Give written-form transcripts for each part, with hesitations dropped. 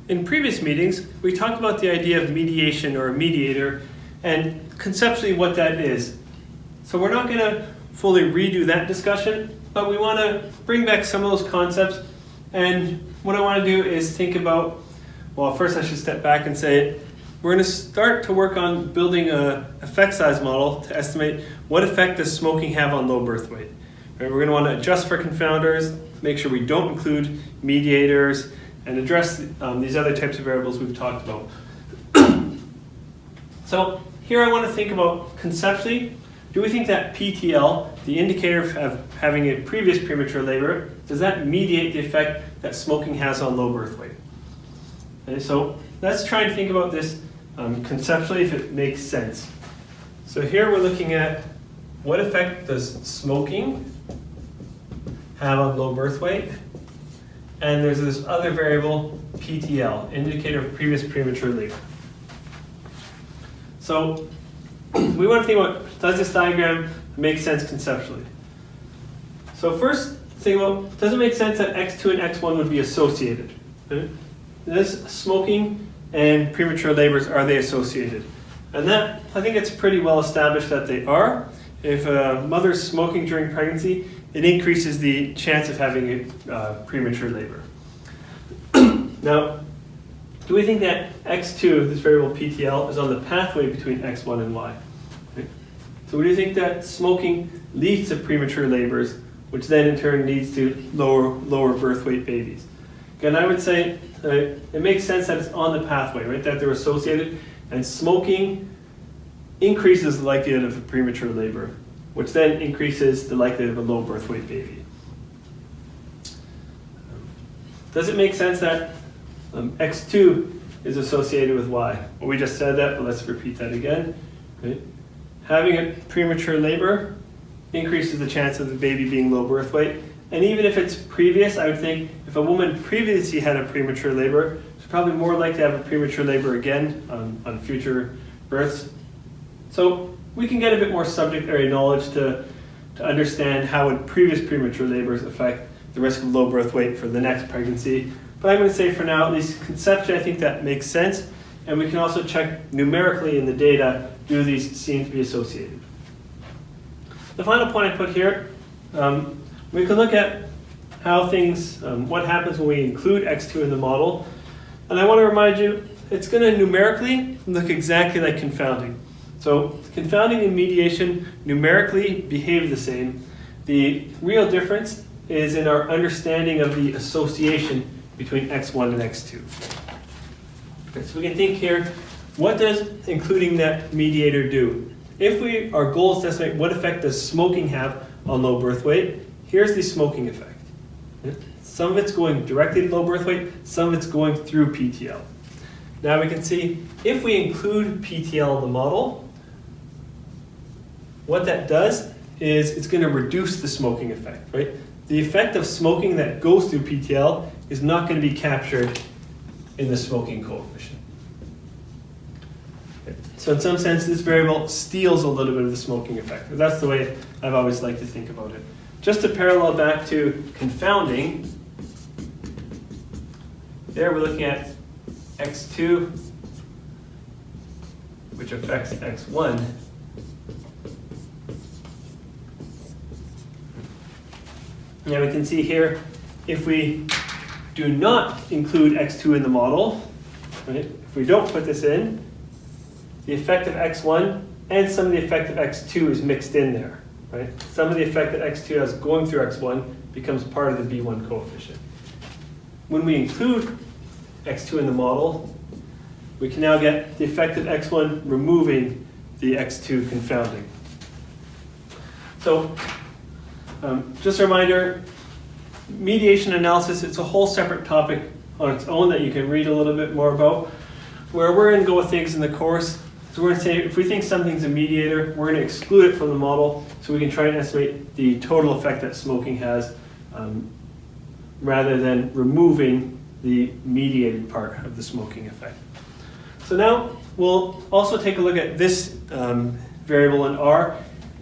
in previous meetings, we talked about the idea of mediation or a mediator and conceptually what that is. So we're not going to fully redo that discussion, but we want to bring back some of those concepts. And what I want to do is think about, well, first I should step back and say, we're going to start to work on building an effect size model to estimate what effect does smoking have on low birth weight. Right, we're going to want to adjust for confounders, make sure we don't include mediators, and address these other types of variables we've talked about. So here I want to think about conceptually, do we think that PTL, the indicator of having a previous premature labor, does that mediate the effect that smoking has on low birth weight? Okay, so let's try and think about this conceptually if it makes sense. So here we're looking at what effect does smoking have on low birth weight? And there's this other variable, PTL, indicator of previous premature labor. So we want to think about, does this diagram make sense conceptually? So first, think about, does it make sense that X2 and X1 would be associated? Okay? This smoking and premature labors, are they associated? And that, I think it's pretty well established that they are. If a mother's smoking during pregnancy, it increases the chance of having a premature labor. Now, do we think that X2, this variable PTL, is on the pathway between X1 and Y? Okay. So what do you think that smoking leads to premature labors, which then in turn leads to lower birth weight babies? Again, I would say it makes sense that it's on the pathway, right? That they're associated, and smoking increases the likelihood of a premature labor, which then increases the likelihood of a low birth weight baby. Does it make sense that X2 is associated with Y? Well, we just said that, but let's repeat that again. Okay. Having a premature labor increases the chance of the baby being low birth weight. And even if it's previous, I would think if a woman previously had a premature labor, she's probably more likely to have a premature labor again on future births. So we can get a bit more subject area knowledge to understand how would previous premature labors affect the risk of low birth weight for the next pregnancy. But I'm going to say for now, at least conceptually, I think that makes sense. And we can also check numerically in the data, do these seem to be associated? The final point I put here, we can look at how things, what happens when we include X2 in the model. And I want to remind you, it's going to numerically look exactly like confounding. So confounding and mediation numerically behave the same. The real difference is in our understanding of the association between X1 and X2. Okay, so we can think here, what does including that mediator do? If our goal is to estimate what effect does smoking have on low birth weight, here's the smoking effect. Some of it's going directly to low birth weight, some of it's going through PTL. Now we can see if we include PTL in the model, what that does is it's going to reduce the smoking effect, right? The effect of smoking that goes through PTL is not going to be captured in the smoking coefficient. Okay. So in some sense, this variable steals a little bit of the smoking effect. That's the way I've always liked to think about it. Just to parallel back to confounding, there we're looking at X2, which affects X1. Now we can see here, if we do not include X2 in the model, right, if we don't put this in, the effect of X1 and some of the effect of X2 is mixed in there. Right? Some of the effect that X2 has going through X1 becomes part of the B1 coefficient. When we include X2 in the model, we can now get the effect of X1 removing the X2 confounding. So just a reminder, mediation analysis, it's a whole separate topic on its own that you can read a little bit more about. Where we're going to go with things in the course, so we're going to say if we think something's a mediator, we're going to exclude it from the model so we can try and estimate the total effect that smoking has rather than removing the mediated part of the smoking effect. So now we'll also take a look at this variable in R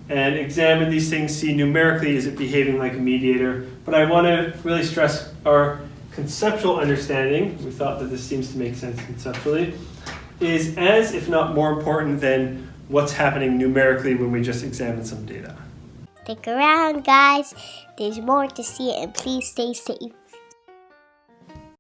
and examine these things, see numerically is it behaving like a mediator. But I want to really stress our conceptual understanding, we thought that this seems to make sense conceptually, is as, if not more important than what's happening numerically when we just examine some data. Stick around, guys. There's more to see, and please stay safe.